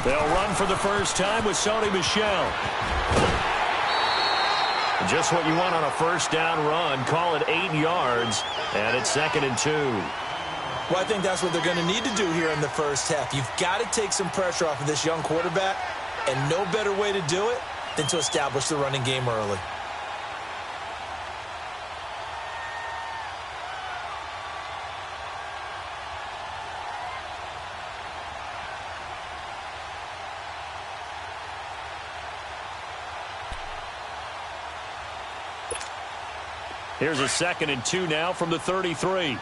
They'll run for the first time with Sony Michel. Just what you want on a first down run. Call it 8 yards, and it's 2nd and 2. Well, I think that's what they're going to need to do here in the first half. You've got to take some pressure off of this young quarterback, and no better way to do it than to establish the running game early. Here's a 2nd and 2 now from the 33.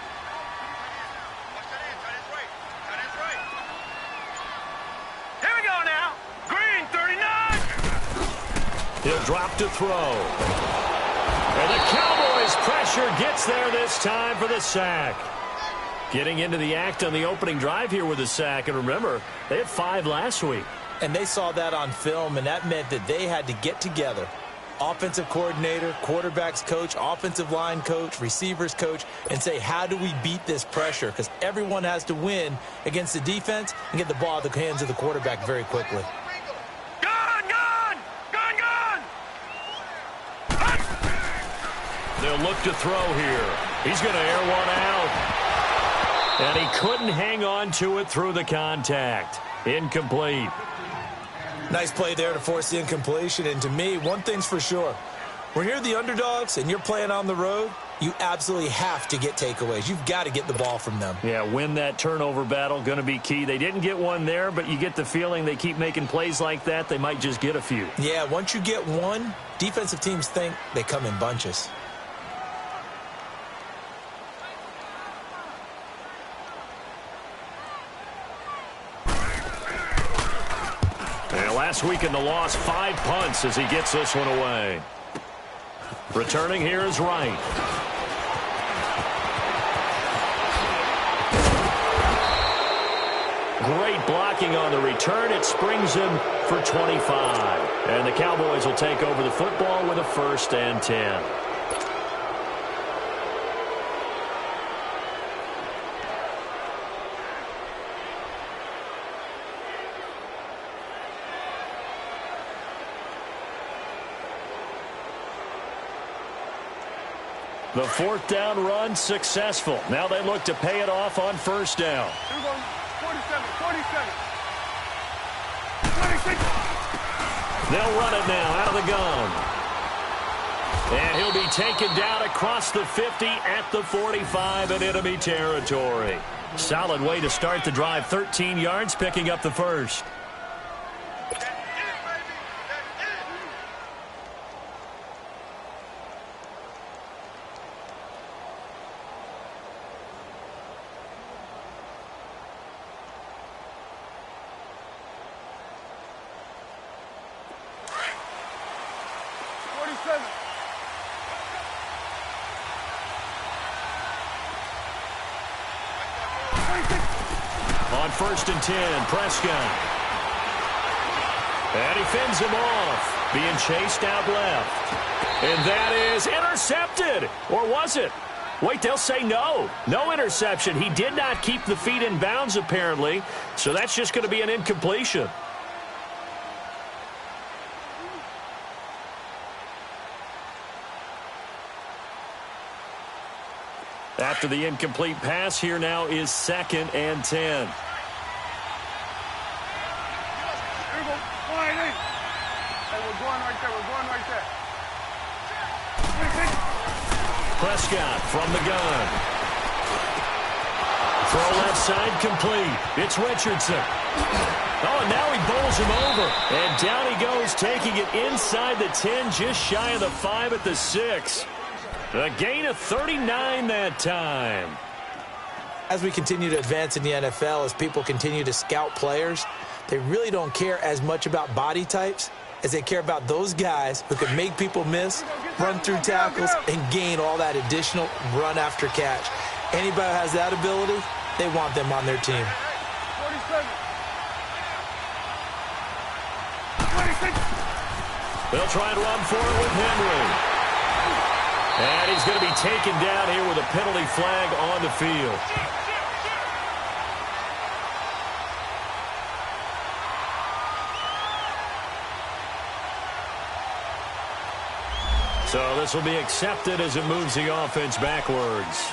He'll drop to throw. And the Cowboys' pressure gets there this time for the sack. Getting into the act on the opening drive here with a sack. And remember, they had 5 last week. And they saw that on film, and that meant that they had to get together. Offensive coordinator, quarterbacks coach, offensive line coach, receivers coach, and say, how do we beat this pressure? Because everyone has to win against the defense and get the ball out of the hands of the quarterback very quickly. They'll look to throw here. He's going to air one out. And he couldn't hang on to it through the contact. Incomplete. Nice play there to force the incompletion. And to me, one thing's for sure. When you're the underdogs and you're playing on the road, you absolutely have to get takeaways. You've got to get the ball from them. Yeah, win that turnover battle, going to be key. They didn't get one there, but you get the feeling they keep making plays like that, they might just get a few. Yeah, once you get one, defensive teams think they come in bunches. Last week in the loss, 5 punts as he gets this one away. Returning here is Wright. Great blocking on the return. It springs him for 25. And the Cowboys will take over the football with a 1st and 10. The 4th down run successful. Now they look to pay it off on 1st down. 47, 47. 26. They'll run it now out of the gun. And he'll be taken down across the 50 at the 45 in enemy territory. Solid way to start the drive. 13 yards, picking up the 1st. On 1st and 10, Prescott. And he fends him off, being chased out left. And that is intercepted. Or was it? Wait, they'll say no. No interception. He did not keep the feet in bounds, apparently. So that's just going to be an incompletion. After the incomplete pass, here now is 2nd and 10. Prescott from the gun. Throw left side complete. It's Richardson. Oh, and now he bowls him over. And down he goes, taking it inside the 10, just shy of the 5 at the 6. A gain of 39 that time. As we continue to advance in the NFL, as people continue to scout players, they really don't care as much about body types as they care about those guys who can make people miss, run through tackles, and gain all that additional run after catch. Anybody who has that ability, they want them on their team. 47. They'll try and run for it with Henry. And he's going to be taken down here with a penalty flag on the field. So this will be accepted as it moves the offense backwards.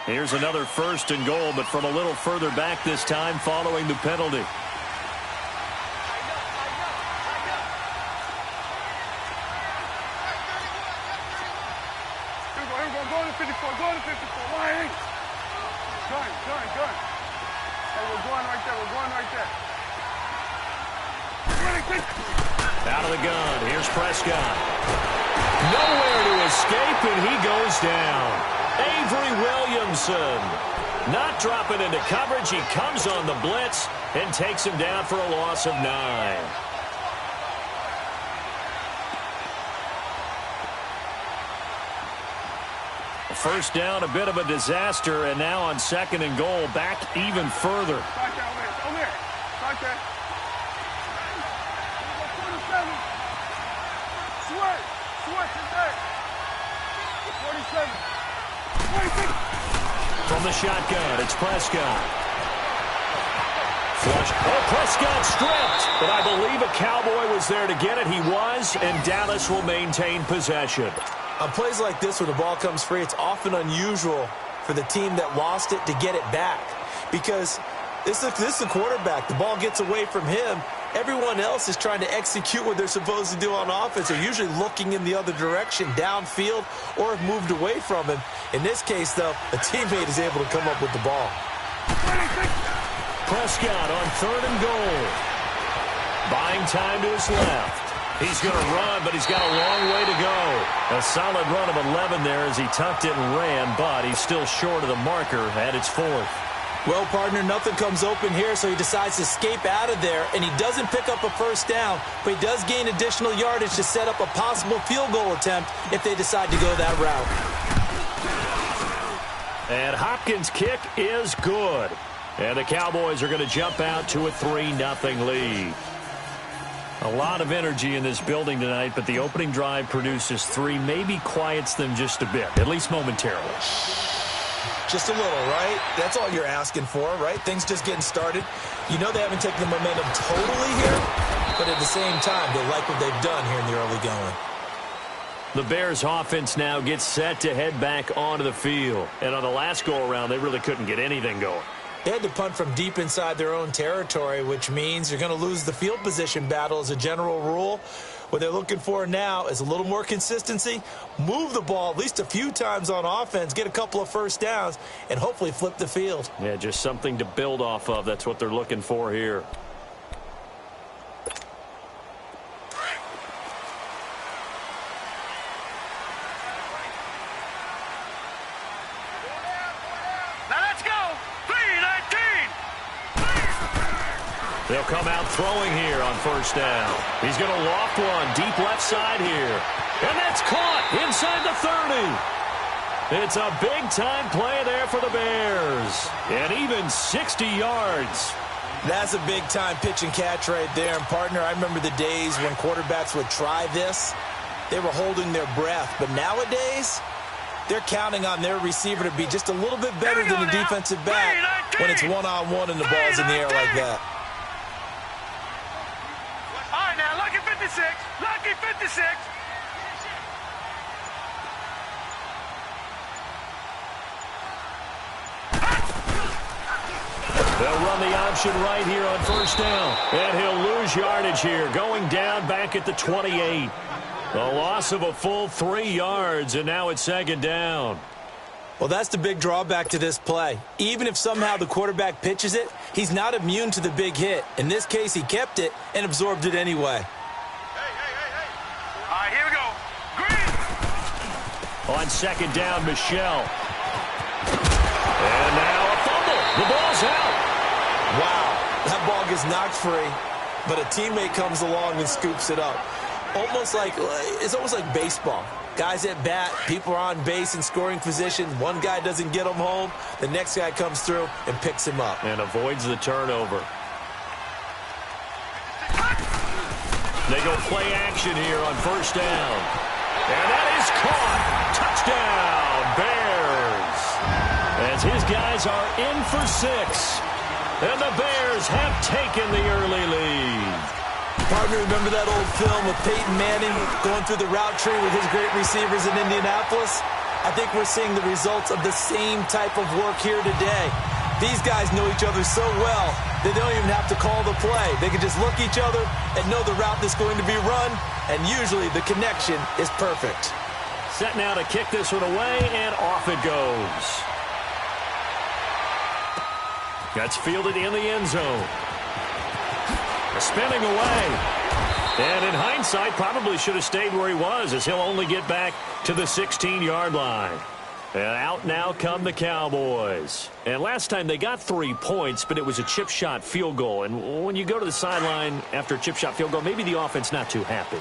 Here's another 1st and goal, but from a little further back this time following the penalty. Go to 54, go to 54, line. Gun. Hey, we're going right there. Out of the gun, here's Prescott. Nowhere to escape, and he goes down. Avery Williamson not dropping into coverage. He comes on the blitz and takes him down for a loss of 9. First down, a bit of a disaster, and now on 2nd and goal, back even further. Start there. 47. Sweat, today. 47. 26. From the shotgun, it's Prescott. Flush. Oh, Prescott stripped, but I believe a Cowboy was there to get it. He was, and Dallas will maintain possession. On plays like this where the ball comes free, it's often unusual for the team that lost it to get it back because this is the quarterback. The ball gets away from him. Everyone else is trying to execute what they're supposed to do on offense. They're usually looking in the other direction, downfield, or have moved away from him. In this case, though, a teammate is able to come up with the ball. Prescott on 3rd and goal. Buying time to his left. He's going to run, but he's got a long way to go. A solid run of 11 there as he tucked it and ran, but he's still short of the marker at its 4th. Well, partner, nothing comes open here, so he decides to escape out of there, and he doesn't pick up a 1st down, but he does gain additional yardage to set up a possible field goal attempt if they decide to go that route. And Hopkins' kick is good. And the Cowboys are going to jump out to a 3-0 lead. A lot of energy in this building tonight, but the opening drive produces 3, maybe quiets them just a bit, at least momentarily. Just a little, right? That's all you're asking for, right? Things just getting started. You know they haven't taken the momentum totally here, but at the same time, they like what they've done here in the early going. The Bears offense now gets set to head back onto the field. And on the last go-around, they really couldn't get anything going. They had to punt from deep inside their own territory, which means you're going to lose the field position battle as a general rule. What they're looking for now is a little more consistency, move the ball at least a few times on offense, get a couple of 1st downs, and hopefully flip the field. Yeah, just something to build off of. That's what they're looking for here. They'll come out throwing here on 1st down. He's going to loft one deep left side here. And that's caught inside the 30. It's a big-time play there for the Bears. And even 60 yards. That's a big-time pitch and catch right there. And, partner, I remember the days when quarterbacks would try this. They were holding their breath. But nowadays, they're counting on their receiver to be just a little bit better than the defensive back when it's one-on-one and the ball's in the air like that. Lucky 56. Lucky 56. They'll run the option right here on 1st down. And he'll lose yardage here, going down back at the 28. A loss of a full 3 yards, and now it's 2nd down. Well, that's the big drawback to this play. Even if somehow the quarterback pitches it, he's not immune to the big hit. In this case, he kept it and absorbed it anyway. All right, here we go. Green. On 2nd down, Michelle. And now a fumble. The ball's out. Wow, that ball gets knocked free, but a teammate comes along and scoops it up. It's almost like baseball. Guys at bat, people are on base in scoring position. One guy doesn't get him home. The next guy comes through and picks him up. And avoids the turnover. They go play action here on 1st down. And that is caught. Touchdown, Bears. And as his guys are in for 6. And the Bears have taken the early lead. Partner, remember that old film of Peyton Manning going through the route tree with his great receivers in Indianapolis? I think we're seeing the results of the same type of work here today. These guys know each other so well, they don't even have to call the play. They can just look each other and know the route that's going to be run, and usually the connection is perfect. Set now to kick this one away, and off it goes. That's fielded in the end zone. Spinning away. And in hindsight, probably should have stayed where he was, as he'll only get back to the 16-yard line. And out now come the Cowboys. And last time they got 3 points, but it was a chip shot field goal. And when you go to the sideline after a chip shot field goal, maybe the offense not too happy.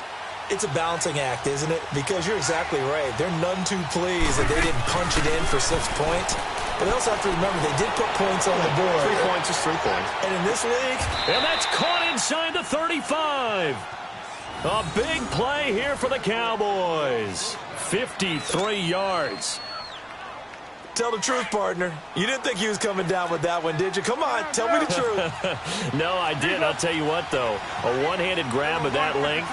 It's a balancing act, isn't it? Because you're exactly right. They're none too pleased that they didn't punch it in for 6 points. But they also have to remember they did put points on the board. 3 points is 3 points. And in this league... And that's caught inside the 35. A big play here for the Cowboys. 53 yards. Tell the truth, partner. You didn't think he was coming down with that one, did you? Come on, tell me the truth. No, I didn't. I'll tell you what, though. A one-handed grab of that length.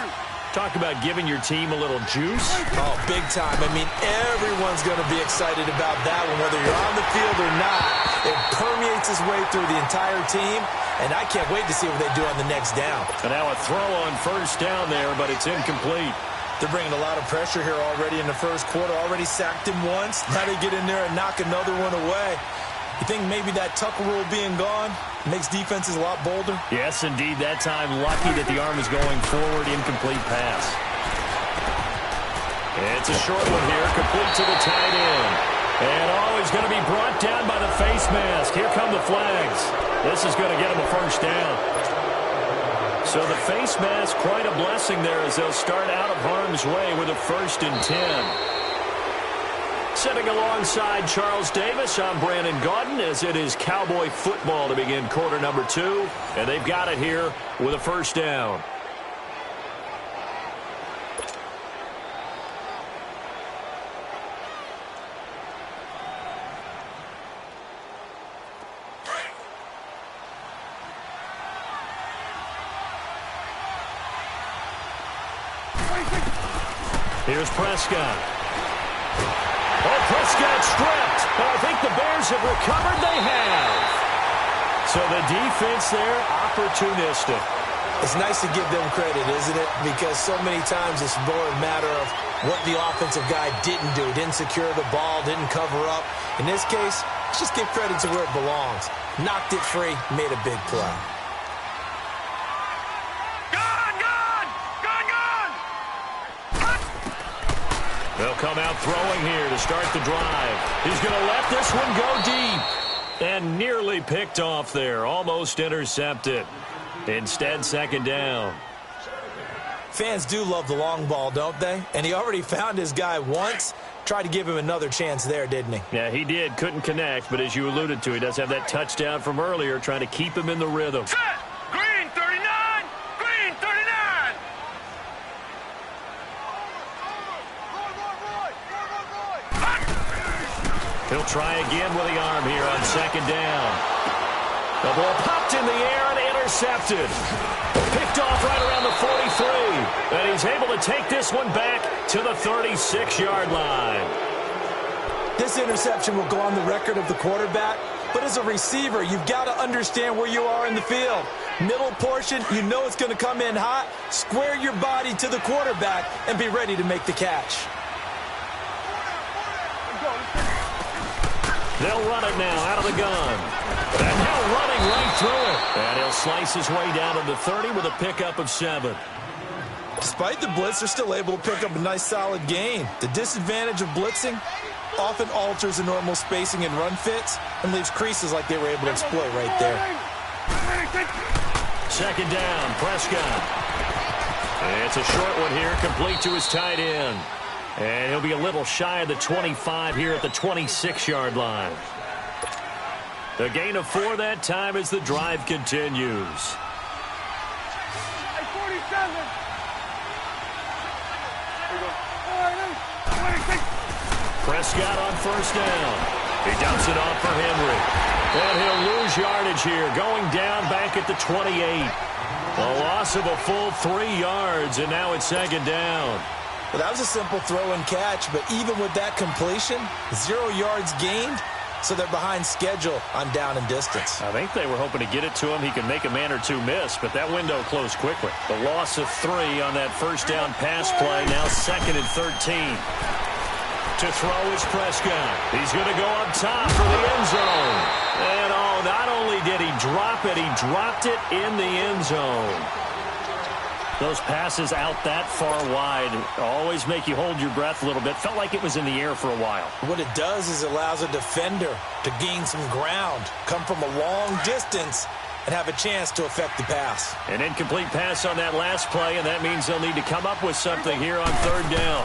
Talk about giving your team a little juice. Oh, big time. I mean, everyone's going to be excited about that one, whether you're on the field or not. It permeates its way through the entire team, and I can't wait to see what they do on the next down. And now a throw on first down there, but it's incomplete. They're bringing a lot of pressure here already in the first quarter. Already sacked him once. Now they get in there and knock another one away. You think maybe that Tucker rule being gone makes defenses a lot bolder? Yes, indeed. That time lucky that the arm is going forward. Incomplete pass. It's a short one here. Complete to the tight end. And he's going to be brought down by the face mask. Here come the flags. This is going to get him a first down. So the face mask, quite a blessing there as they'll start out of harm's way with a 1st and 10. Sitting alongside Charles Davis, I'm Brandon Gaudin, as it is Cowboy football to begin quarter number 2. And they've got it here with a first down. Here's Prescott. Oh, Prescott stripped. But I think the Bears have recovered. They have. So the defense there, opportunistic. It's nice to give them credit, isn't it? Because so many times it's more a matter of what the offensive guy didn't do. Didn't secure the ball, didn't cover up. In this case, let's just give credit to where it belongs. Knocked it free, made a big play. They'll come out throwing here to start the drive. He's going to let this one go deep. And nearly picked off there. Almost intercepted. Instead, second down. Fans do love the long ball, don't they? And he already found his guy once. Tried to give him another chance there, didn't he? Yeah, he did. Couldn't connect. But as you alluded to, he does have that touchdown from earlier, trying to keep him in the rhythm. Set! Green 39! Green 39! He'll try again with the arm here on second down. The ball popped in the air and intercepted. Picked off right around the 43. And he's able to take this one back to the 36-yard line. This interception will go on the record of the quarterback. But as a receiver, you've got to understand where you are in the field. Middle portion, you know it's going to come in hot. Square your body to the quarterback and be ready to make the catch. They'll run it now out of the gun. And now running right through it. And he'll slice his way down to the 30 with a pickup of 7. Despite the blitz, they're still able to pick up a nice solid gain. The disadvantage of blitzing often alters the normal spacing and run fits and leaves creases like they were able to exploit right there. Second down, Prescott. It's a short one here, complete to his tight end. And he'll be a little shy of the 25 here at the 26-yard line. The gain of 4 that time as the drive continues. Prescott on first down. He dumps Hands it off for Henry. And he'll lose yardage here, going down back at the 28. A loss of a full 3 yards, and now it's second down. Well, that was a simple throw and catch, but even with that completion, 0 yards gained, so they're behind schedule on down and distance. I think they were hoping to get it to him. He could make a man or two miss, but that window closed quickly. The loss of 3 on that first down pass play, now 2nd and 13. To throw is Prescott. He's going to go up top for the end zone. And, not only did he drop it, he dropped it in the end zone. Those passes out that far wide always make you hold your breath a little bit. Felt like it was in the air for a while. What it does is it allows a defender to gain some ground, come from a long distance, and have a chance to affect the pass. An incomplete pass on that last play, and that means they'll need to come up with something here on 3rd down.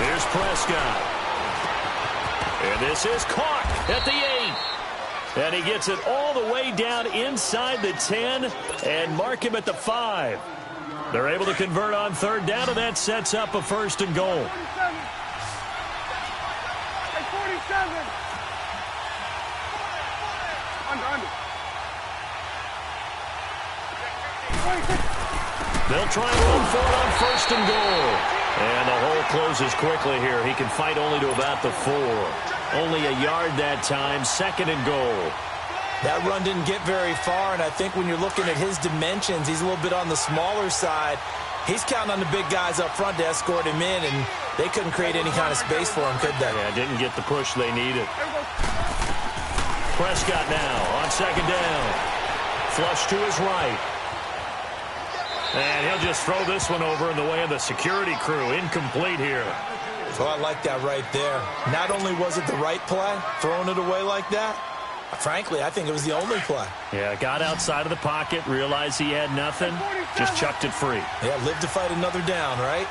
Here's Prescott. And this is caught at the 8. And he gets it all the way down inside the 10 and mark him at the 5. They're able to convert on 3rd down, and that sets up a 1st and goal. 47. Under. They'll try and run for it on 1st and goal. And the hole closes quickly here. He can fight only to about the 4. Only a yard that time, 2nd and goal. That run didn't get very far, and I think when you're looking at his dimensions, he's a little bit on the smaller side. He's counting on the big guys up front to escort him in, and they couldn't create any kind of space for him, could they? Yeah, didn't get the push they needed. Prescott now on 2nd down. Flush to his right. And he'll just throw this one over in the way of the security crew. Incomplete here. So I like that right there. Not only was it the right play, throwing it away like that, frankly, I think it was the only play. Yeah, got outside of the pocket, realized he had nothing, just chucked it free. Yeah, live to fight another down, right?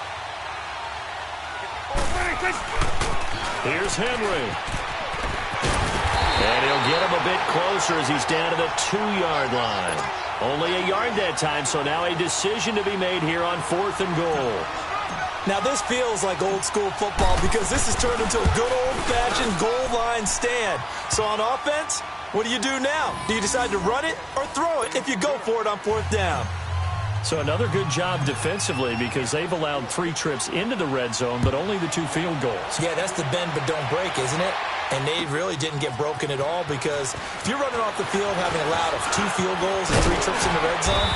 Here's Henry. And he'll get him a bit closer as he's down to the 2-yard line. Only a yard that time, so now a decision to be made here on 4th and goal. Now, this feels like old-school football because this has turned into a good old-fashioned goal line stand. So on offense, what do you do now? Do you decide to run it or throw it if you go for it on 4th down? So another good job defensively because they've allowed 3 trips into the red zone, but only the 2 field goals. Yeah, that's the bend but don't break, isn't it? And they really didn't get broken at all because if you're running off the field having allowed 2 field goals and 3 trips in the red zone,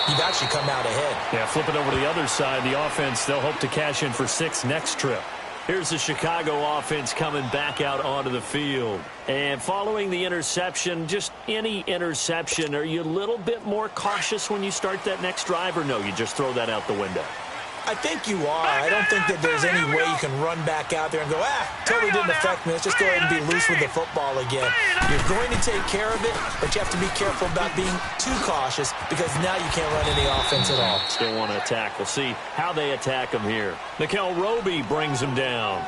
you've actually come out ahead. Yeah, flip it over to the other side. The offense, they'll hope to cash in for 6 next trip. Here's the Chicago offense coming back out onto the field. And following the interception, just any interception, are you a little bit more cautious when you start that next drive, or no, you just throw that out the window? I think you are. I don't think that there's any way you can run back out there and go, totally didn't affect me. Let's just go ahead and be loose with the football again. You're going to take care of it, but you have to be careful about being too cautious because now you can't run any offense at all. Still want to attack. We'll see how they attack him here. Nickel Roby brings him down.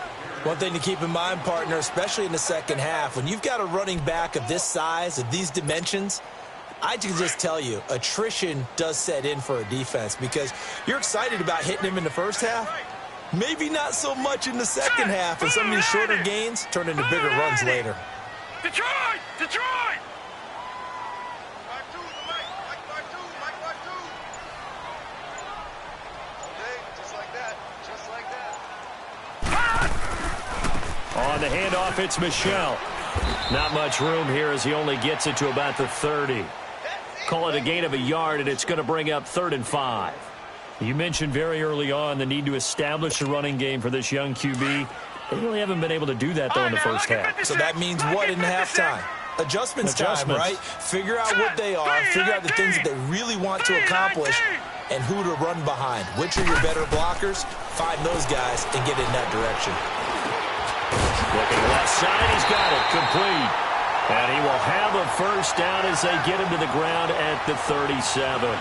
One thing to keep in mind, partner, especially in the second half, when you've got a running back of this size, of these dimensions, I can just tell you, attrition does set in for a defense because you're excited about hitting him in the first half. Maybe not so much in the second half, and some of these shorter gains turn into bigger runs later. Detroit! Detroit! On the handoff, it's Michel. Not much room here as he only gets it to about the 30. Call it a gain of a yard, and it's going to bring up 3rd and 5. You mentioned very early on the need to establish a running game for this young QB. They really haven't been able to do that, though, in the first half. So that means what in halftime? Adjustments time, right? Figure out what they are, figure out the things that they really want to accomplish, and who to run behind. Which are your better blockers? Find those guys and get in that direction. Looking left side, he's got it, complete. And he will have a first down as they get him to the ground at the 37.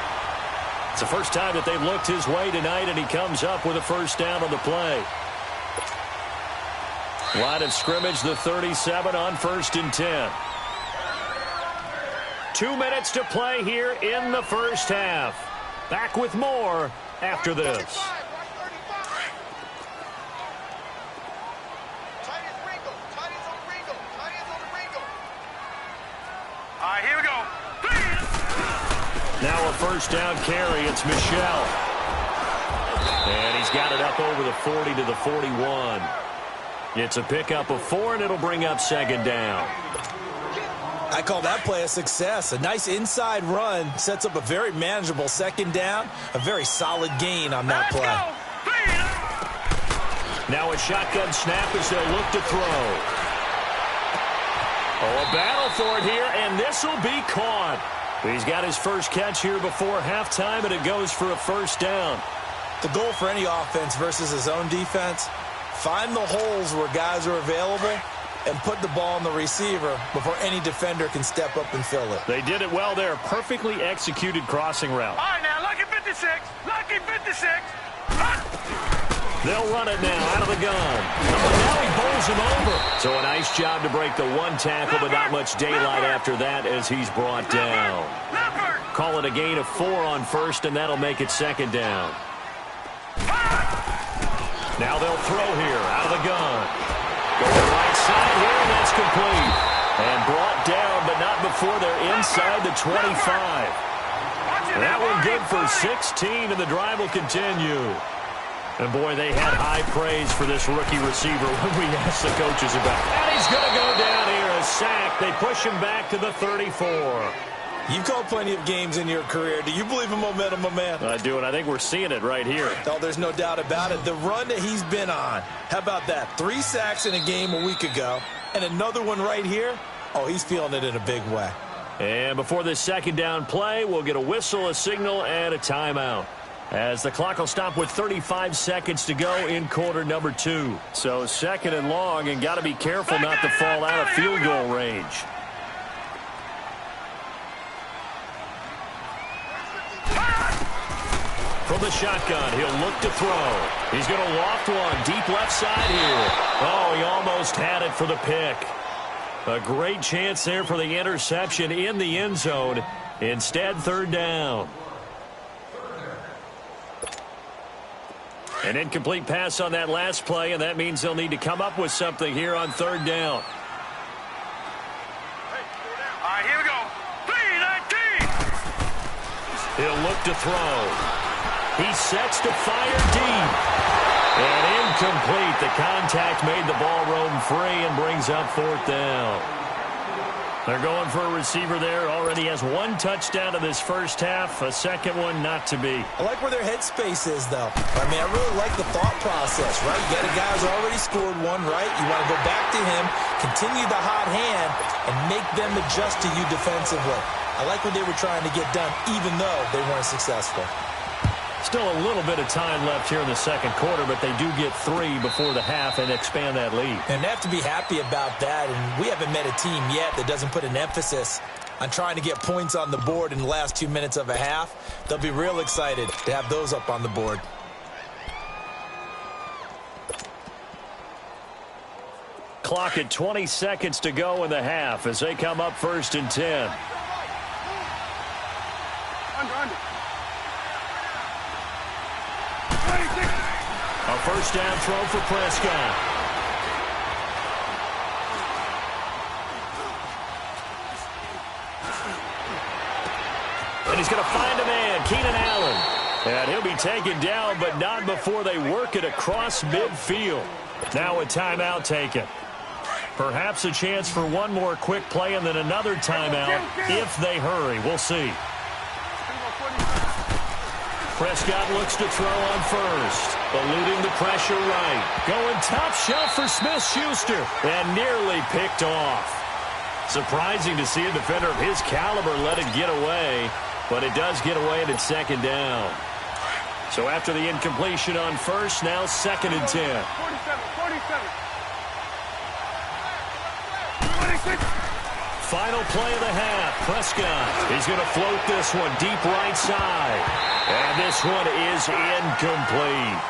It's the first time that they've looked his way tonight, and he comes up with a first down on the play. Line of scrimmage, the 37 on 1st and 10. 2 minutes to play here in the first half. Back with more after this. Now a first down carry. It's Michel. And he's got it up over the 40 to the 41. It's a pickup of 4, and it'll bring up second down. I call that play a success. A nice inside run sets up a very manageable second down. A very solid gain on that play. Now a shotgun snap as they'll look to throw. Oh, a battle for it here, and this will be caught. He's got his first catch here before halftime, and it goes for a first down. The goal for any offense versus his own defense, find the holes where guys are available and put the ball on the receiver before any defender can step up and fill it. They did it well there. Perfectly executed crossing route. All right, now, lucky 56. Lucky 56. They'll run it now out of the gun. Oh, now he bowls him over. So a nice job to break the one tackle, but not much daylight after that as he's brought down. Call it a gain of 4 on first, and that'll make it second down. Now they'll throw here out of the gun. Going right side here, and that's complete. And brought down, but not before they're inside the 25. That one good for 16, and the drive will continue. And, boy, they had high praise for this rookie receiver when we asked the coaches about it. And he's going to go down here, a sack. They push him back to the 34. You've called plenty of games in your career. Do you believe in momentum, my man? I do, and I think we're seeing it right here. Oh, there's no doubt about it. The run that he's been on, how about that? 3 sacks in a game a week ago, and another one right here. Oh, he's feeling it in a big way. And before this second down play, we'll get a whistle, a signal, and a timeout, as the clock will stop with 35 seconds to go in quarter number 2. So second and long, and got to be careful not to fall out of field goal range. From the shotgun, he'll look to throw. He's going to loft one deep left side here. Oh, he almost had it for the pick. A great chance there for the interception in the end zone. Instead, third down. An incomplete pass on that last play, and that means they'll need to come up with something here on third down. All right, here we go. 3-19. He'll look to throw. He sets to fire deep. And incomplete. The contact made the ball roam free and brings up fourth down. They're going for a receiver there. Already has 1 touchdown in this first half. A second one not to be. I like where their headspace is, though. I mean, I really like the thought process, right? You got a guy who's already scored 1, right? You want to go back to him, continue the hot hand, and make them adjust to you defensively. I like what they were trying to get done, even though they weren't successful. Still a little bit of time left here in the second quarter, but they do get 3 before the half and expand that lead. And they have to be happy about that, and we haven't met a team yet that doesn't put an emphasis on trying to get points on the board in the last 2 minutes of a half. They'll be real excited to have those up on the board. Clock at 20 seconds to go in the half as they come up first and 10. Under. A first down throw for Prescott. And he's going to find a man, Keenan Allen. And he'll be taken down, but not before they work it across midfield. Now a timeout taken. Perhaps a chance for one more quick play and then another timeout if they hurry. We'll see. Prescott looks to throw on first. Eluding the pressure right. Going top shelf for Smith-Schuster. And nearly picked off. Surprising to see a defender of his caliber let it get away. But it does get away and it's second down. So after the incompletion on first, now second and 10. 47. Final play of the half. Prescott. He's going to float this one deep right side. And this one is incomplete.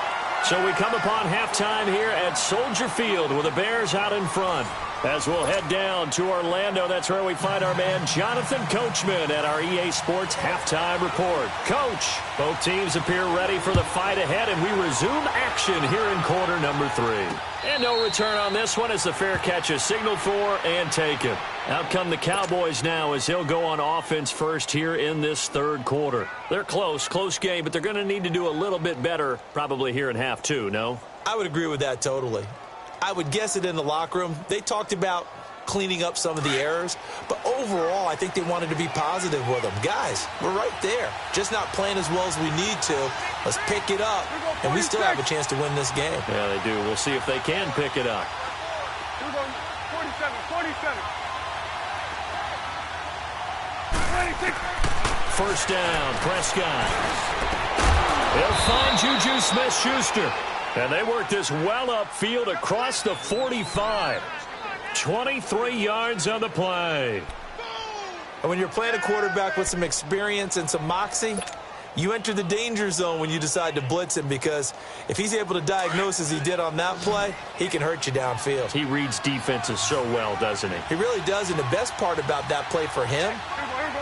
So we come upon halftime here at Soldier Field with the Bears out in front. As we'll head down to Orlando, that's where we find our man Jonathan Coachman at our EA Sports Halftime Report. Coach, both teams appear ready for the fight ahead, and we resume action here in quarter number 3. And no return on this one as the fair catch is signaled for and taken. Out come the Cowboys now as they'll go on offense first here in this third quarter. They're close game, but they're going to need to do a little bit better probably here in half 2, no? I would agree with that totally. I would guess it in the locker room. They talked about cleaning up some of the errors, but overall, I think they wanted to be positive with them. Guys, we're right there. Just not playing as well as we need to. Let's pick it up, and we still have a chance to win this game. Yeah, they do. We'll see if they can pick it up. Here we go. 47. 26. First down, Prescott. They'll find Juju Smith-Schuster. And they work this well upfield across the 45. 23 yards on the play. And when you're playing a quarterback with some experience and some moxie, you enter the danger zone when you decide to blitz him, because if he's able to diagnose as he did on that play, he can hurt you downfield. He reads defenses so well, doesn't he? He really does, and the best part about that play for him,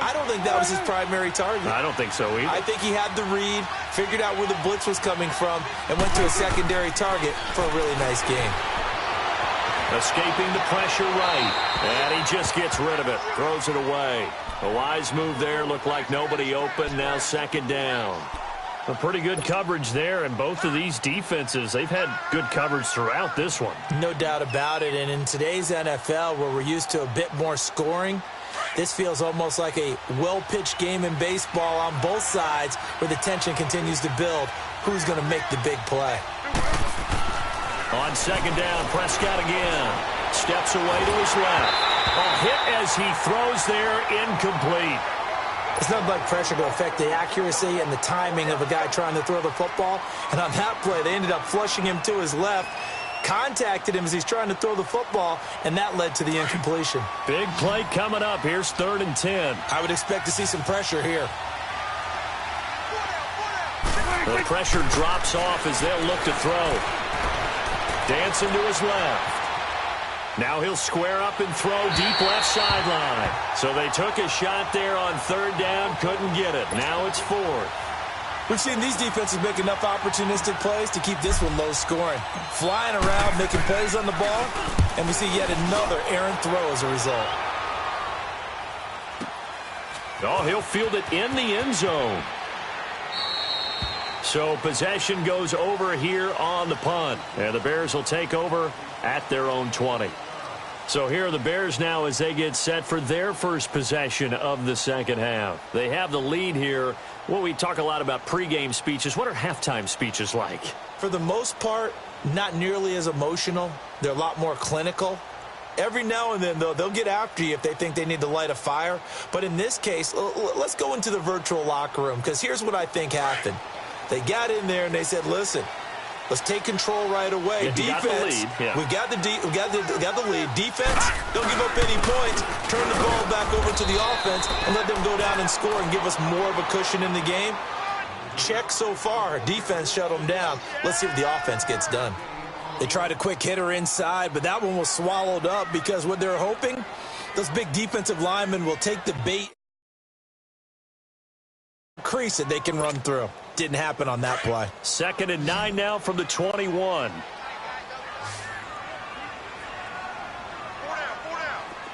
I don't think that was his primary target. I don't think so either. I think he had the read, figured out where the blitz was coming from, and went to a secondary target for a really nice game. Escaping the pressure right, and he just gets rid of it, throws it away. A wise move there, looked like nobody open, now second down. A pretty good coverage there, and both of these defenses, they've had good coverage throughout this one. No doubt about it, and in today's NFL, where we're used to a bit more scoring, this feels almost like a well-pitched game in baseball on both sides where the tension continues to build. Who's going to make the big play? On second down, Prescott again. Steps away to his left. A hit as he throws there, incomplete. It's not like pressure to affect the accuracy and the timing of a guy trying to throw the football. And on that play, they ended up flushing him to his left, contacted him as he's trying to throw the football, and that led to the incompletion. Big play coming up. Here's 3rd and 10. I would expect to see some pressure here. The pressure drops off as they'll look to throw. Dancing to his left. Now he'll square up and throw deep left sideline. So they took a shot there on 3rd down, couldn't get it. Now it's 4th. We've seen these defenses make enough opportunistic plays to keep this one low scoring. Flying around, making plays on the ball, and we see yet another errant throw as a result. Oh, he'll field it in the end zone. So possession goes over here on the punt. And the Bears will take over at their own 20. So here are the Bears now as they get set for their first possession of the second half. They have the lead here. Well, we talk a lot about pregame speeches. What are halftime speeches like? For the most part, not nearly as emotional. They're a lot more clinical. Every now and then, though, they'll get after you if they think they need to light a fire. But in this case, let's go into the virtual locker room, because here's what I think happened. They got in there and they said, listen, let's take control right away. Yeah, defense, we got the lead. Defense, don't give up any points. Turn the ball back over to the offense and let them go down and score and give us more of a cushion in the game. Check so far. Defense shut them down. Let's see if the offense gets done. They tried a quick hitter inside, but that one was swallowed up because what they're hoping, those big defensive linemen will take the bait, crease that they can run through. Didn't happen on that play. 2nd and 9 now from the 21. Here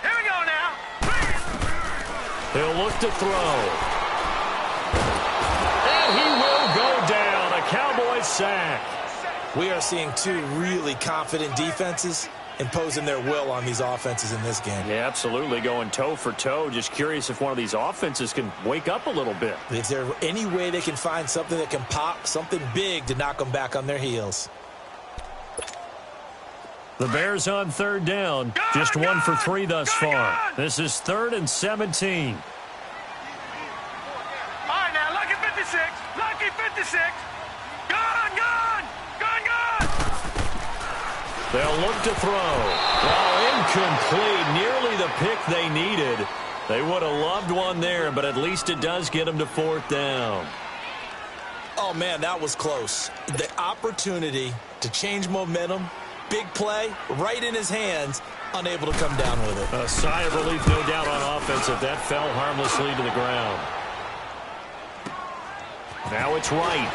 we go now. He'll look to throw. And he will go down. A Cowboys sack. We are seeing two really confident defenses imposing their will on these offenses in this game. Yeah, absolutely, going toe for toe. Just curious if one of these offenses can wake up a little bit. Is there any way they can find something that can pop, something big to knock them back on their heels? The Bears on 3rd down. Just 1 for 3 thus far. This is 3rd and 17. All right, now, lucky 56. Lucky 56. Gone. They'll look to throw. Oh, incomplete. Nearly the pick they needed. They would have loved one there, but at least it does get them to 4th down. Oh, man, that was close. The opportunity to change momentum, big play, right in his hands, unable to come down with it. A sigh of relief, no doubt, on offense if that fell harmlessly to the ground. Now it's Wright.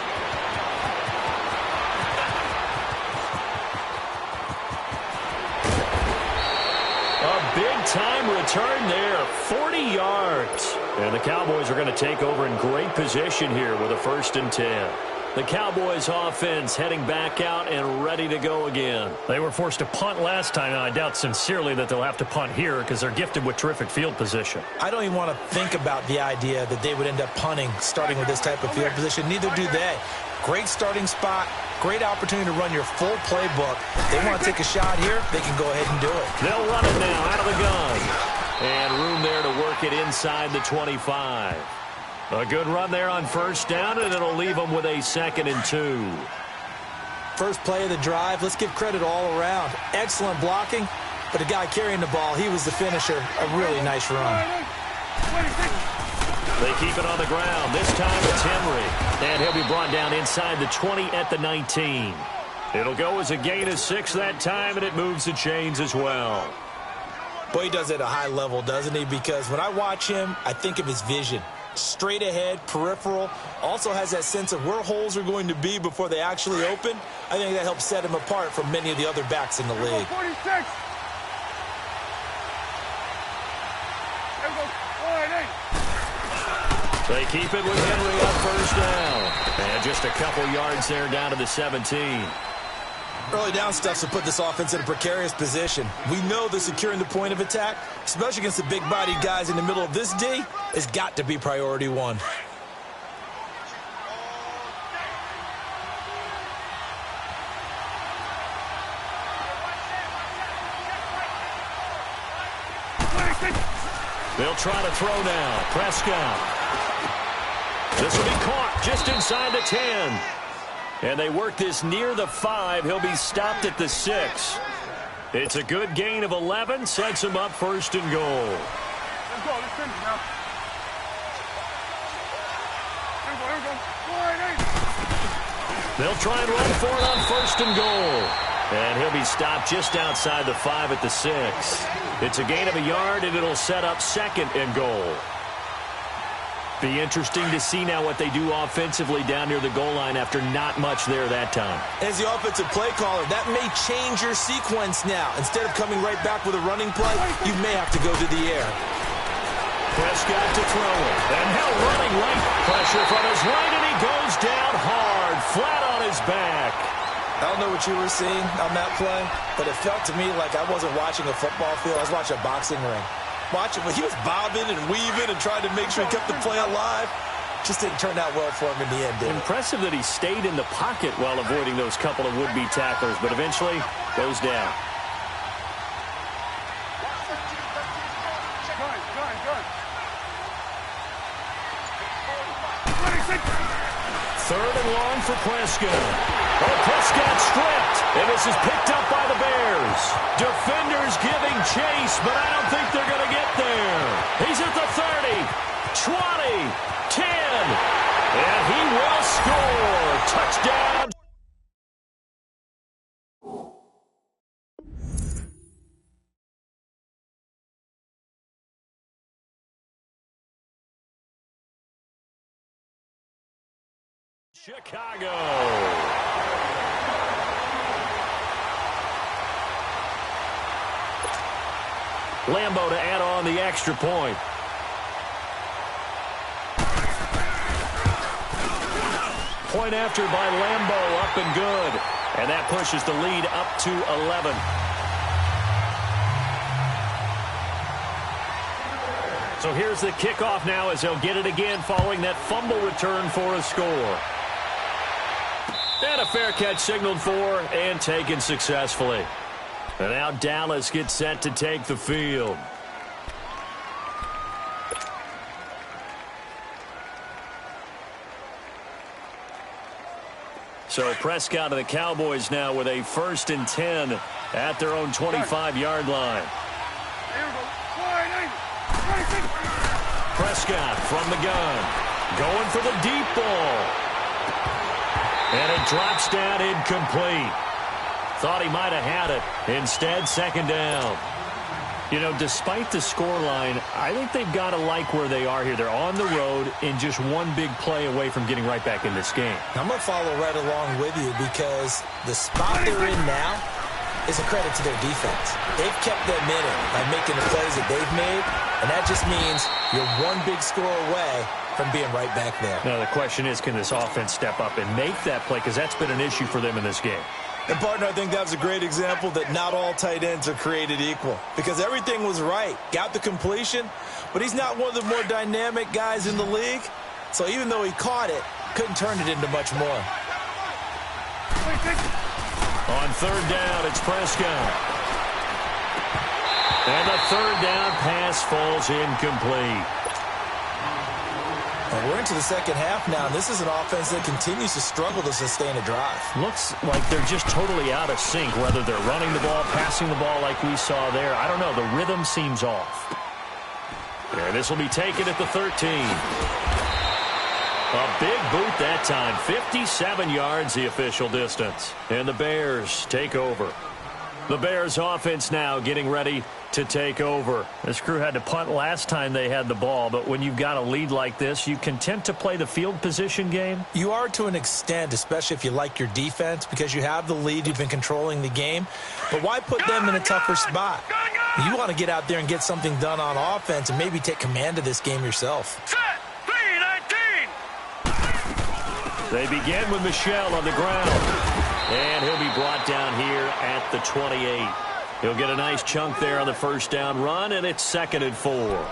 A big-time return there, 40 yards. And the Cowboys are going to take over in great position here with a 1st and 10. The Cowboys offense heading back out and ready to go again. They were forced to punt last time, and I doubt sincerely that they'll have to punt here because they're gifted with terrific field position. I don't even want to think about the idea that they would end up punting starting with this type of field position. Neither do they. Great starting spot, great opportunity to run your full playbook. If they want to take a shot here, they can go ahead and do it. They'll run it now out of the gun. And room there to work it inside the 25. A good run there on 1st down, and it'll leave them with a 2nd and 2. First play of the drive, let's give credit all around. Excellent blocking, but the guy carrying the ball, he was the finisher. A really nice run. They keep it on the ground. This time it's Henry. And he'll be brought down inside the 20 at the 19. It'll go as a gain of 6 that time, and it moves the chains as well. Boy, he does it at a high level, doesn't he? Because when I watch him, I think of his vision. Straight ahead, peripheral, also has that sense of where holes are going to be before they actually open. I think that helps set him apart from many of the other backs in the league. 46. They keep it with Henry up 1st down. And just a couple yards there down to the 17. Early down stuff to put this offense in a precarious position. We know that securing the point of attack, especially against the big-bodied guys in the middle of this D, has got to be priority 1. They'll try to throw now. Prescott. This will be caught just inside the 10. And they work this near the 5. He'll be stopped at the 6. It's a good gain of 11. Sets him up 1st and goal. Let's go. Let's finish now. Here we go. They'll try and run for it on 1st and goal. And he'll be stopped just outside the 5 at the 6. It's a gain of a yard, and it'll set up 2nd and goal. Be interesting to see now what they do offensively down near the goal line after not much there that time. As the offensive play caller, that may change your sequence now. Instead of coming right back with a running play, you may have to go to the air. Prescott to throw it. And Hill running right. Pressure from his right, and he goes down hard, flat on his back. I don't know what you were seeing on that play, but it felt to me like I wasn't watching a football field. I was watching a boxing ring. Watching, but he was bobbing and weaving and trying to make sure he kept the play alive. Just didn't turn out well for him in the end, did it? Impressive that he stayed in the pocket while avoiding those couple of would-be tacklers, but eventually goes down. Third and long for Prescott. Oh, Prescott stripped, and this is picked up by the Bears. Defenders giving chase, but I don't think they're going to get there. He's at the 30, 20, 10, and he will score. Touchdown. Chicago. Lambeau to add on the extra point. Point after by Lambeau, up and good. And that pushes the lead up to 11. So here's the kickoff now as they'll get it again following that fumble return for a score. And a fair catch signaled for and taken successfully. And now Dallas gets set to take the field. So Prescott of the Cowboys now with a 1st and 10 at their own 25-yard line. Prescott from the gun. Going for the deep ball. And it drops down incomplete. Thought he might have had it. Instead, 2nd down. You know, despite the scoreline, I think they've got to like where they are here. They're on the road and just one big play away from getting right back in this game. I'm going to follow right along with you because the spot they're in now is a credit to their defense. They've kept them in it by making the plays that they've made, and that just means you're one big score away from being right back there. Now, the question is, can this offense step up and make that play? Because that's been an issue for them in this game. And, partner, I think that was a great example that not all tight ends are created equal because everything was right. Got the completion, but he's not one of the more dynamic guys in the league. So even though he caught it, couldn't turn it into much more. On third down, it's Prescott. And the third down pass falls incomplete. Well, we're into the second half now, and this is an offense that continues to struggle to sustain a drive. Looks like they're just totally out of sync, whether they're running the ball, passing the ball like we saw there. I don't know. The rhythm seems off. And this will be taken at the 13. A big boot that time. 57 yards, the official distance. And the Bears take over. The Bears offense now getting ready to take over. This crew had to punt last time they had the ball, but when you've got a lead like this, you content to play the field position game? You are to an extent, especially if you like your defense, because you have the lead, you've been controlling the game. But why put them in a tougher spot? You want to get out there and get something done on offense and maybe take command of this game yourself. Set! 3-19! They begin with Michel on the ground. And he'll be brought down here at the 28. He'll get a nice chunk there on the first down run, and it's 2nd and 4.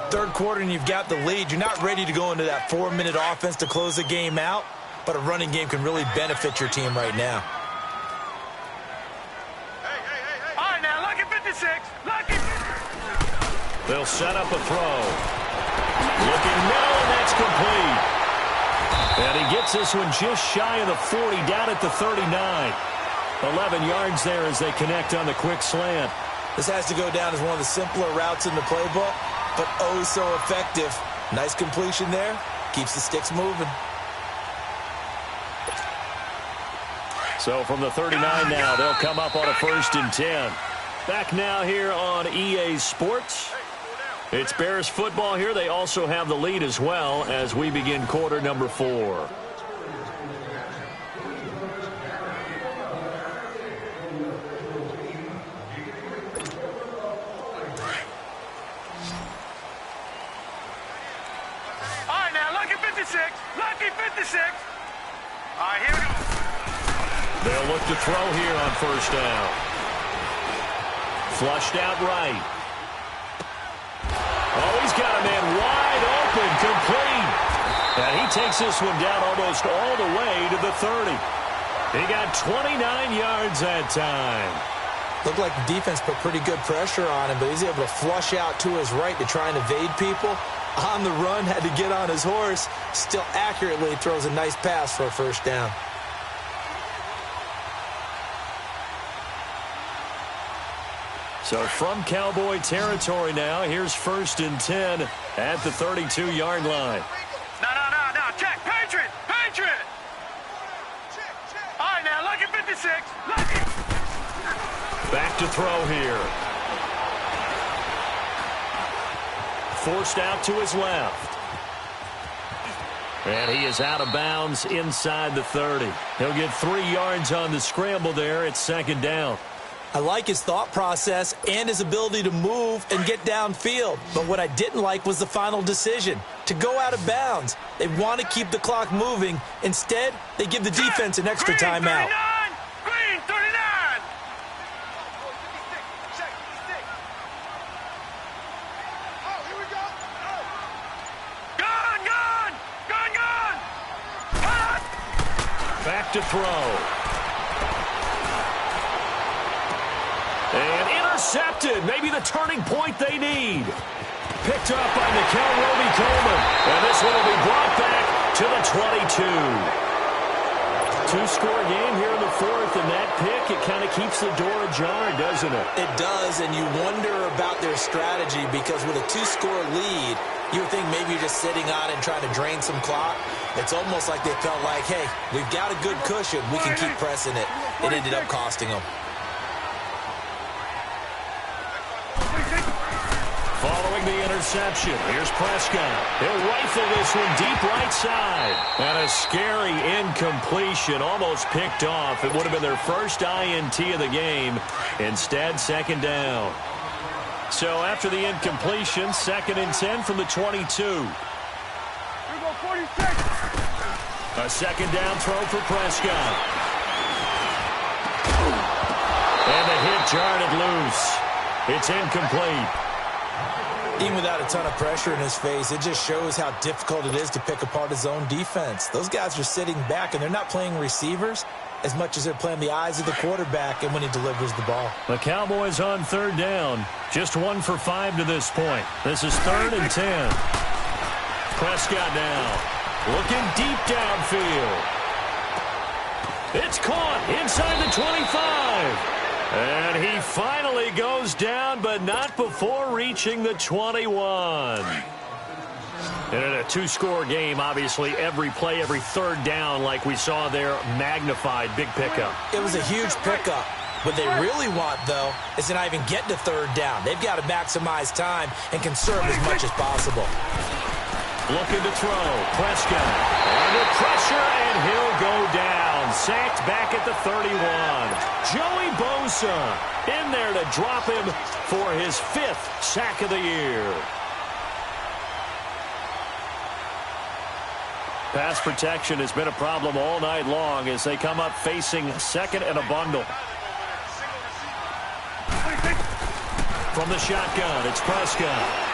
Third quarter, and you've got the lead. You're not ready to go into that 4-minute offense to close the game out, but a running game can really benefit your team right now. All right, now, lucky 56. Lucky. They'll set up a throw. Looking middle, and that's complete. And he gets this one just shy of the 40, down at the 39. 11 yards there as they connect on the quick slant. This has to go down as one of the simpler routes in the playbook, but oh so effective. Nice completion there. Keeps the sticks moving. So from the 39 now, they'll come up on a 1st and 10. Back now here on EA Sports. It's Bears football here. They also have the lead as well as we begin quarter number 4. Lucky 56. All right, here we go. They'll look to throw here on 1st down. Flushed out right. Oh, he's got a man wide open, complete. And he takes this one down almost all the way to the 30. He got 29 yards that time. Looked like the defense put pretty good pressure on him, but he's able to flush out to his right to try and evade people. On the run, had to get on his horse. Still accurately throws a nice pass for a 1st down. So from Cowboy territory now, here's 1st and 10 at the 32-yard line. No. Check. Patriot. All right, now, lucky 56. Lucky. Back to throw here. Forced out to his left. And he is out of bounds inside the 30. He'll get 3 yards on the scramble there. It's 2nd down. I like his thought process and his ability to move and get downfield. But what I didn't like was the final decision, to go out of bounds. They want to keep the clock moving. Instead, they give the defense an extra timeout. Green 39. Back to throw. And intercepted. Maybe the turning point they need. Picked up by Nikel Roby-Coleman. And this one will be brought back to the 22. Two-score game here in the 4th, and that pick, it kind of keeps the door ajar, doesn't it? It does, and you wonder about their strategy because with a 2-score lead, you would think maybe you're just sitting on it and trying to drain some clock. It's almost like they felt like, hey, we've got a good cushion. We can keep pressing it. It ended up costing them. the interception. Here's Prescott. He'll rifle this one deep right side. And a scary incompletion, almost picked off. It would have been their first INT of the game. Instead, second down. So after the incompletion, 2nd and 10 from the 22. Here we go, 46. A second down throw for Prescott. And the hit jarred it loose. It's incomplete. Even without a ton of pressure in his face, it just shows how difficult it is to pick apart his own defense. Those guys are sitting back, and they're not playing receivers as much as they're playing the eyes of the quarterback and when he delivers the ball. The Cowboys on 3rd down. Just 1 for 5 to this point. This is 3rd and 10. Prescott now looking deep downfield. It's caught inside the 25. And he finally goes down, but not before reaching the 21. And in a 2-score game, obviously, every play, every 3rd down, like we saw there, magnified. Big pickup. It was a huge pickup. What they really want, though, is to not even get to 3rd down. They've got to maximize time and conserve as much as possible. Looking to throw. Prescott under pressure, and he'll go down. Sacked back at the 31. Joey Bosa in there to drop him for his 5th sack of the year. Pass protection has been a problem all night long as they come up facing 2nd and a bundle. From the shotgun, it's Prescott.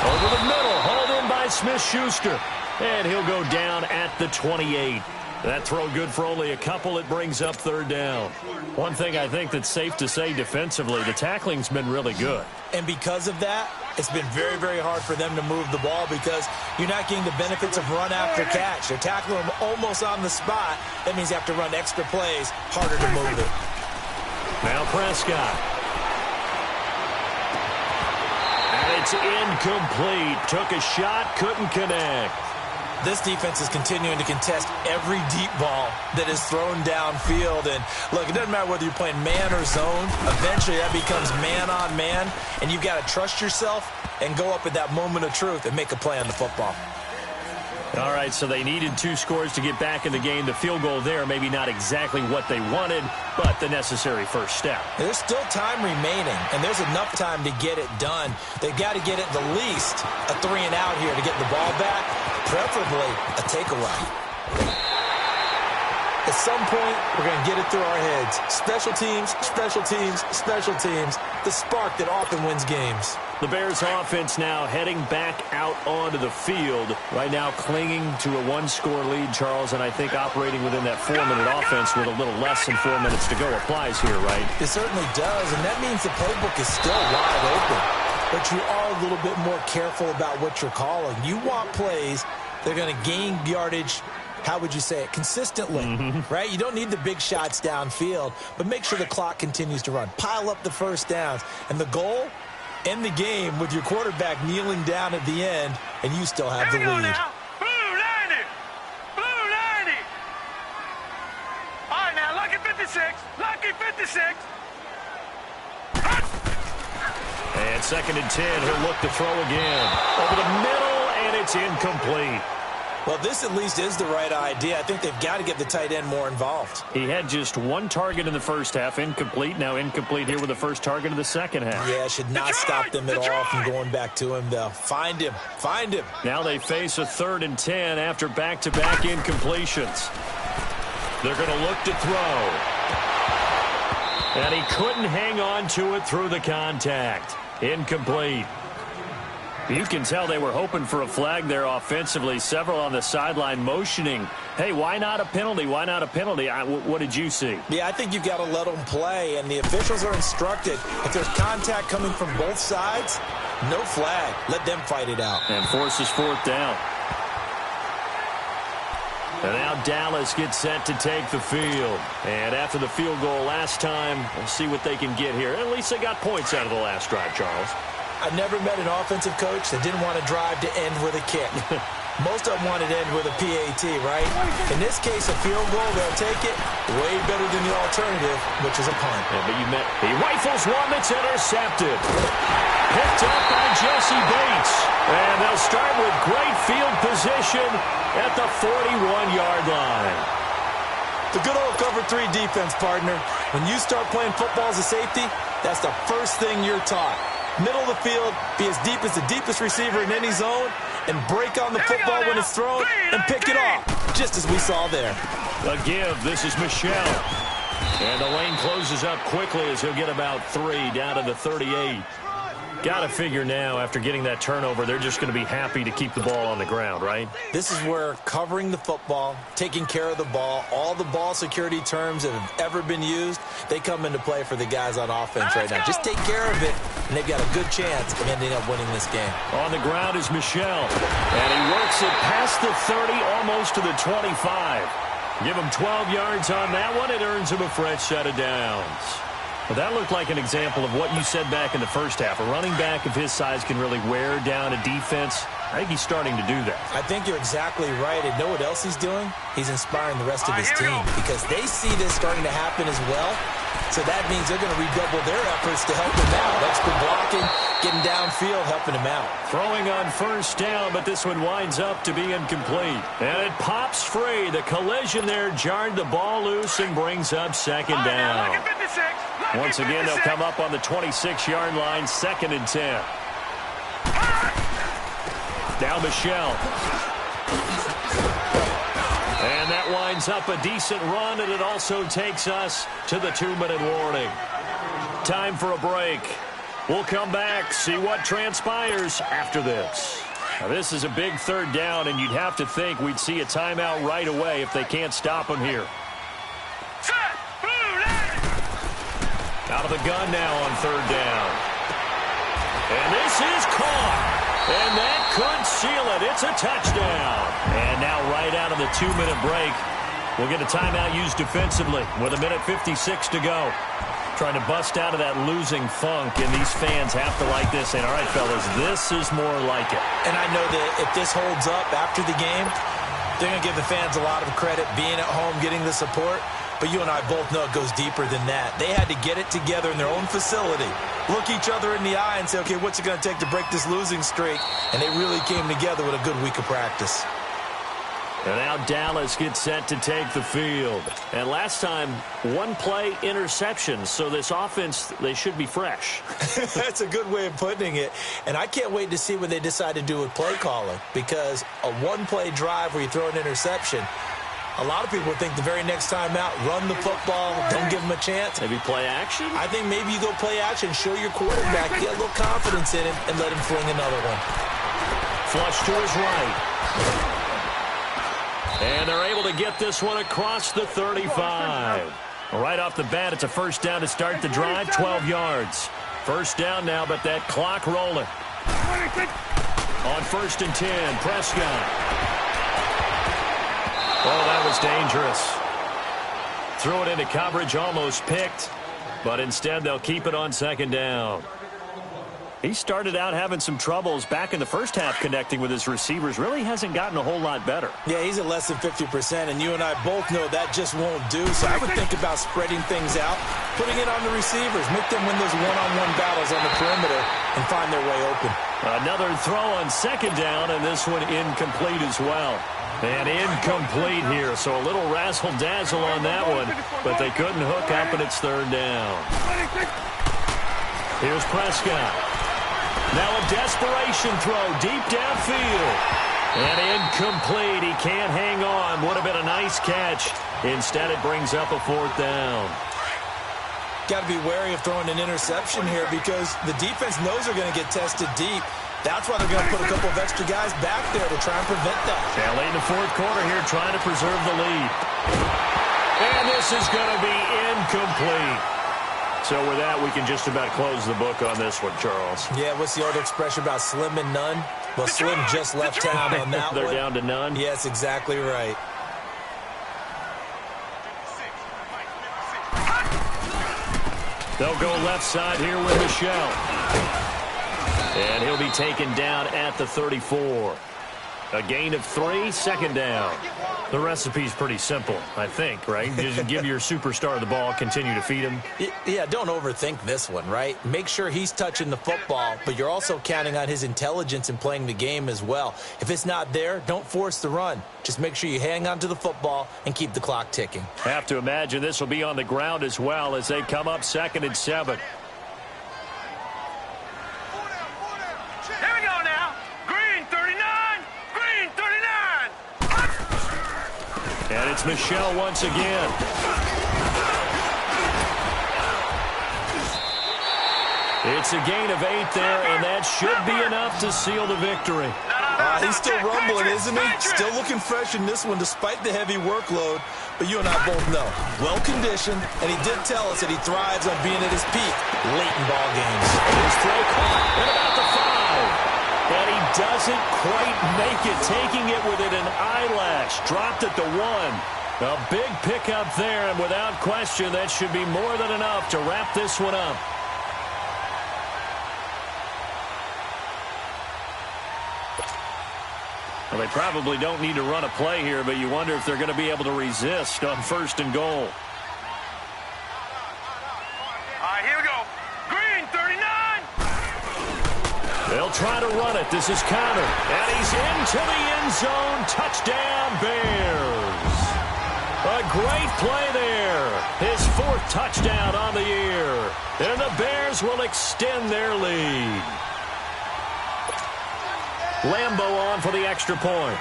Over the middle, hauled in by Smith-Schuster. And he'll go down at the 28. That throw good for only a couple. It brings up 3rd down. One thing I think that's safe to say defensively, the tackling's been really good. And because of that, it's been very, very hard for them to move the ball because you're not getting the benefits of run after catch. They're tackling them almost on the spot. That means you have to run extra plays, harder to move it. Now Prescott. And it's incomplete. Took a shot, couldn't connect. This defense is continuing to contest every deep ball that is thrown downfield. And, look, it doesn't matter whether you're playing man or zone. Eventually, that becomes man-on-man, and you've got to trust yourself and go up at that moment of truth and make a play on the football. All right, so they needed 2 scores to get back in the game. The field goal there, maybe not exactly what they wanted, but the necessary first step. There's still time remaining, and there's enough time to get it done. They've got to get at the least a 3-and-out here to get the ball back, preferably a takeaway. At some point, we're going to get it through our heads. Special teams, special teams, special teams. The spark that often wins games. The Bears offense now heading back out onto the field. Right now clinging to a 1-score lead, Charles, and I think operating within that 4-minute offense with a little less than 4 minutes to go applies here, right? It certainly does, and that means the playbook is still wide open. But you are a little bit more careful about what you're calling. You want plays that are going to gain yardage, how would you say it, consistently, right? You don't need the big shots downfield, but make sure the clock continues to run. Pile up the first downs. And the goal, end the game with your quarterback kneeling down at the end, and you still have the lead. Now. Blue 90. Blue 90. All right, now, lucky 56. Lucky 56. And 2nd and 10, he'll look to throw again. Over the middle, and it's incomplete. Well, this at least is the right idea. I think they've got to get the tight end more involved. He had just 1 target in the first half, incomplete. Now incomplete here with the first target of the second half. Yeah, should not stop them at all from going back to him, though. Find him. Find him. Now they face a 3rd and 10 after back-to-back incompletions. They're going to look to throw. And he couldn't hang on to it through the contact. Incomplete. You can tell they were hoping for a flag there offensively. Several on the sideline motioning, hey, why not a penalty? Why not a penalty? What did you see? Yeah, I think you've got to let them play, and the officials are instructed. If there's contact coming from both sides, no flag. Let them fight it out. And forces 4th down. And now Dallas gets set to take the field. And after the field goal last time, we'll see what they can get here. At least they got points out of the last drive, Charles. I've never met an offensive coach that didn't want to drive to end with a kick. Most of them want it end with a PAT, right? In this case, a field goal, they'll take it way better than the alternative, which is a punt. Yeah, but he rifles one that's intercepted. Picked up by Jesse Bates. And they'll start with great field position at the 41-yard line. The good old cover 3 defense, partner. When you start playing football as a safety, that's the first thing you're taught. Middle of the field, be as deep as the deepest receiver in any zone, and break on the football when it's thrown and pick it off, just as we saw there. The give, this is Michelle. And the lane closes up quickly as he'll get about 3 down to the 38. Got to figure now, after getting that turnover, they're just going to be happy to keep the ball on the ground, right? This is where covering the football, taking care of the ball, all the ball security terms that have ever been used, they come into play for the guys on offense right now. Just take care of it, and they've got a good chance of ending up winning this game. On the ground is Michelle, and he works it past the 30, almost to the 25. Give him 12 yards on that one. It earns him a fresh set of downs. Well, that looked like an example of what you said back in the first half. A running back of his size can really wear down a defense. I think he's starting to do that. I think you're exactly right. And know what else he's doing? He's inspiring the rest of his team because they see this starting to happen as well. So that means they're going to redouble their efforts to help him out. Extra blocking, getting downfield, helping him out. Throwing on first down, but this one winds up to be incomplete. And it pops free. The collision there jarred the ball loose and brings up second down. Once again, they'll come up on the 26-yard line, 2nd and 10. Now Michelle. And that winds up a decent run, and it also takes us to the 2-minute warning. Time for a break. We'll come back, see what transpires after this. Now, this is a big 3rd down, and you'd have to think we'd see a timeout right away if they can't stop him here. Out of the gun now on 3rd down. And this is caught. And that could seal it. It's a touchdown. And now right out of the 2-minute break, we'll get a timeout used defensively with 1:56 to go. Trying to bust out of that losing funk, and these fans have to like this. And all right, fellas, this is more like it. And I know that if this holds up after the game, they're going to give the fans a lot of credit being at home, getting the support. But you and I both know it goes deeper than that. They had to get it together in their own facility, look each other in the eye and say, okay, what's it going to take to break this losing streak? And they really came together with a good week of practice. And now Dallas gets set to take the field. And last time, 1-play interception. So this offense, they should be fresh. That's a good way of putting it. And I can't wait to see what they decide to do with play calling. Because a 1-play drive where you throw an interception, a lot of people think the very next time out, run the football, don't give them a chance. Maybe play action? I think maybe you go play action, show your quarterback, get a little confidence in him, and let him fling another one. Flush to his right. And they're able to get this one across the 35. Right off the bat, it's a 1st down to start the drive, 12 yards. 1st down now, but that clock rolling. On 1st and 10, Prescott. Oh, that was dangerous. Threw it into coverage, almost picked, but instead they'll keep it on 2nd down. He started out having some troubles back in the first half connecting with his receivers. Really hasn't gotten a whole lot better. Yeah, he's at less than 50%, and you and I both know that just won't do. So I would think about spreading things out, putting it on the receivers, make them win those one-on-one battles on the perimeter and find their way open. Another throw on 2nd down, and this one incomplete as well. And incomplete here, so a little razzle-dazzle on that one, but they couldn't hook up, and it's 3rd down. Here's Prescott. Now a desperation throw deep downfield. And incomplete. He can't hang on. Would have been a nice catch. Instead, it brings up a 4th down. Got to be wary of throwing an interception here because the defense knows they're going to get tested deep. That's why they're going to put a couple of extra guys back there to try and prevent that. Yeah, late in the 4th quarter here, trying to preserve the lead. And this is going to be incomplete. So with that, we can just about close the book on this one, Charles. Yeah, what's the old expression about slim and none? Well, Slim just left town on that They're one. down to none? Yes, exactly right. They'll go left side here with Michelle. And he'll be taken down at the 34. A gain of 3, second down. The recipe's pretty simple, I think, right? Just give your superstar the ball, continue to feed him. Yeah, don't overthink this one, right? Make sure he's touching the football, but you're also counting on his intelligence in playing the game as well. If it's not there, don't force the run. Just make sure you hang on to the football and keep the clock ticking. Have to imagine this will be on the ground as well as they come up 2nd and 7. Here we go now. Green 39. Green 39. And it's Michelle once again. It's a gain of 8 there, and that should be enough to seal the victory. He's still rumbling, isn't he? Still looking fresh in this one despite the heavy workload. But you and I both know, well-conditioned, and he did tell us that he thrives on being at his peak late in ball games. His throw caught at about the 5. And he doesn't quite make it, taking it within an eyelash. Dropped at the 1. A big pickup there, and without question, that should be more than enough to wrap this one up. Well, they probably don't need to run a play here, but you wonder if they're going to be able to resist on 1st and goal. All right, here we go. Green 39. They'll try to run it. This is Connor. And he's into the end zone. Touchdown, Bears. A great play there. His 4th touchdown on the year. And the Bears will extend their lead. Lambo on for the extra point.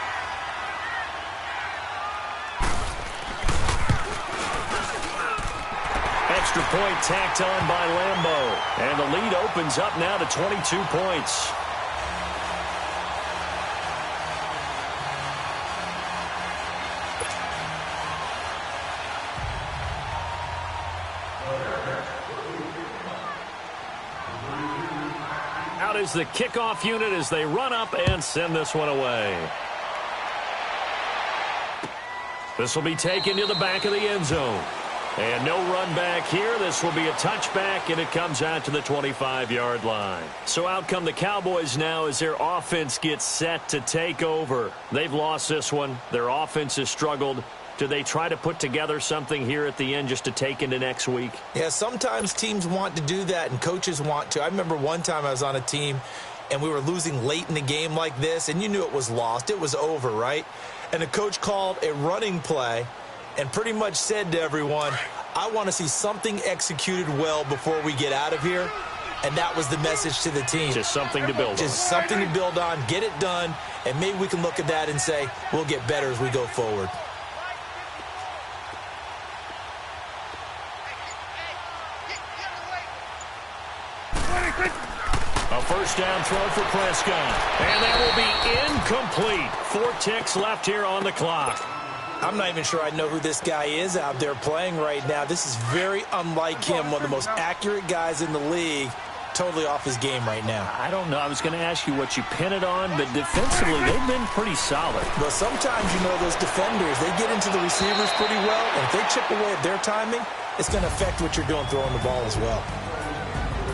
Extra point tacked on by Lambo. And the lead opens up now to 22 points. Out is the kickoff unit as they run up and send this one away. This will be taken to the back of the end zone. And no run back here. This will be a touchback, and it comes out to the 25-yard line. So out come the Cowboys now as their offense gets set to take over. They've lost this one. Their offense has struggled. Do they try to put together something here at the end just to take into next week? Yeah, sometimes teams want to do that, and coaches want to. I remember one time I was on a team, and we were losing late in the game like this, and you knew it was lost. It was over, right? And the coach called a running play and pretty much said to everyone, I want to see something executed well before we get out of here. And that was the message to the team. Just something to build on. Just something to build on, get it done, and maybe we can look at that and say, we'll get better as we go forward. A first down throw for Prescott. And that will be incomplete. 4 ticks left here on the clock. I'm not even sure I know who this guy is out there playing right now. This is very unlike him, one of the most accurate guys in the league. Totally off his game right now. I don't know. I was going to ask you what you pin it on, but defensively, they've been pretty solid. But sometimes, you know, those defenders, they get into the receivers pretty well, and if they chip away at their timing, it's going to affect what you're doing throwing the ball as well.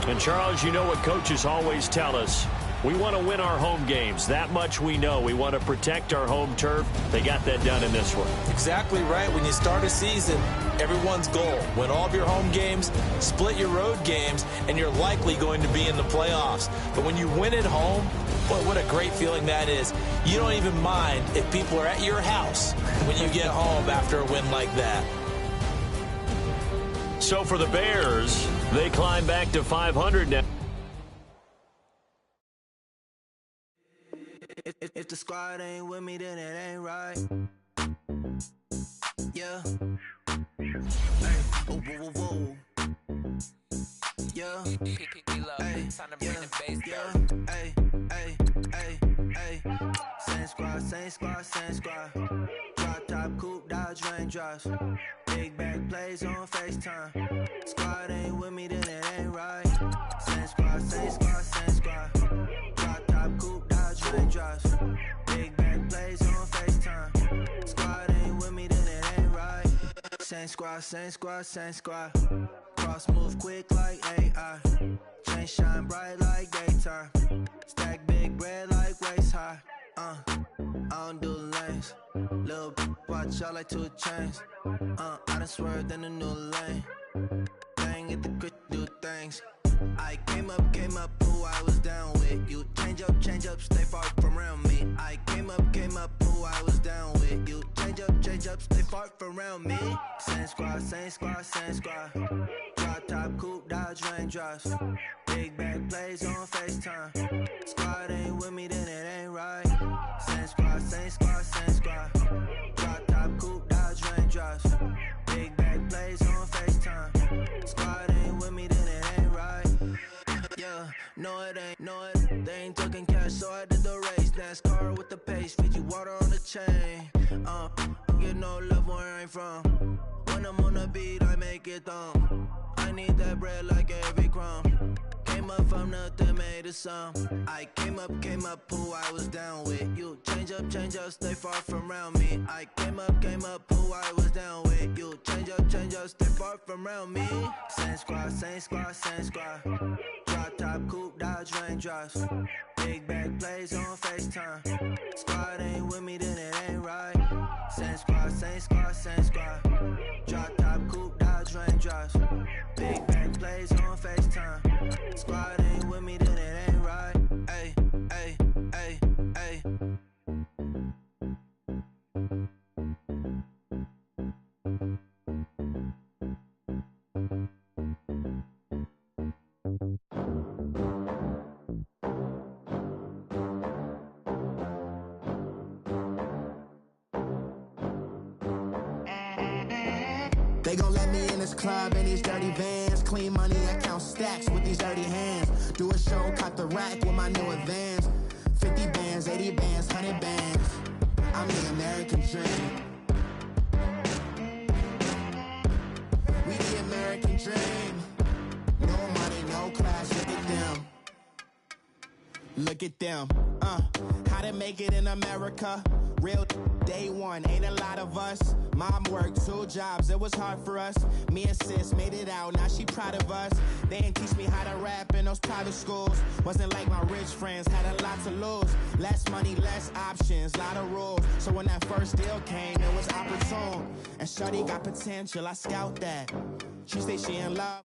And, Charles, you know what coaches always tell us. We want to win our home games. That much we know. We want to protect our home turf. They got that done in this one. Exactly right. When you start a season, everyone's goal, win all of your home games, split your road games, and you're likely going to be in the playoffs. But when you win at home, boy, what a great feeling that is. You don't even mind if people are at your house when you get home after a win like that. So for the Bears, they climb back to 500 now. If the squad ain't with me, then it ain't right. Yeah. Hey. Oh, whoa, whoa, whoa. Yeah. Hey. Yeah. Hey. Hey. Hey. Hey. Same squad, same squad, same squad. Drop top, coupe, Dodge raindrops. Big back plays on FaceTime. Squad ain't with me, then it ain't right. Same squad, same squad, same squad. Drop top, coupe, Dodge raindrops. Big back plays on FaceTime. Squad ain't with me, then it ain't right. Same squad, same squad, same squad. Cross move quick like AI. Chain shine bright like daytime. Stack big bread like waist high. I don't do lanes. Little watch out like 2 chains. I done swerved in a new lane. Bang at the grit, do things. I came up, who I was down with. You change up, stay far from around me. I came up, who I was down with. You change up, stay far from around me. Same squad. Drop top, coupe, Dodge Raindrops. Big bag plays on FaceTime. Squad ain't with me, then it ain't right. Same squad. Drop top, coupe, Dodge Raindrops. Big bag plays on FaceTime. Squad ain't with me, then it ain't right. Yeah, no it ain't, they ain't talking cash, so I did the race. NASCAR with the pace, feed you water on the chain. Get no love where I ain't from. When I'm on the beat, I make it thumb. I need that bread like every crumb. Came up from nothing, made a sum. I came up, who I was down with. You change up, stay far from around me. I came up, who I was down with. You change up, stay far from around me. Same squad. Drop top, coupe, Dodge Raindrops. Big bag plays on FaceTime. Squad ain't with me, then it ain't right. Same squad. Drop top, coupe, Dodge Raindrops. Big bag plays on FaceTime. Squad ain't with me, then it ain't right. Ay. They gon' let me in this club in these dirty vans. Clean money, I count stacks with these dirty hands. Do a show, caught the rack with my new advance. 50 bands, 80 bands, 100 bands. I'm the American dream. We the American dream. No money, no class, look at them. Look at them, how to make it in America. Real day one, ain't a lot of us. Mom worked 2 jobs, it was hard for us. Me and sis made it out, now she proud of us. They ain't teach me how to rap in those private schools. Wasn't like my rich friends, had a lot to lose. Less money, less options, lot of rules. So when that first deal came, it was opportune. And shorty got potential, I scout that. She say she in love.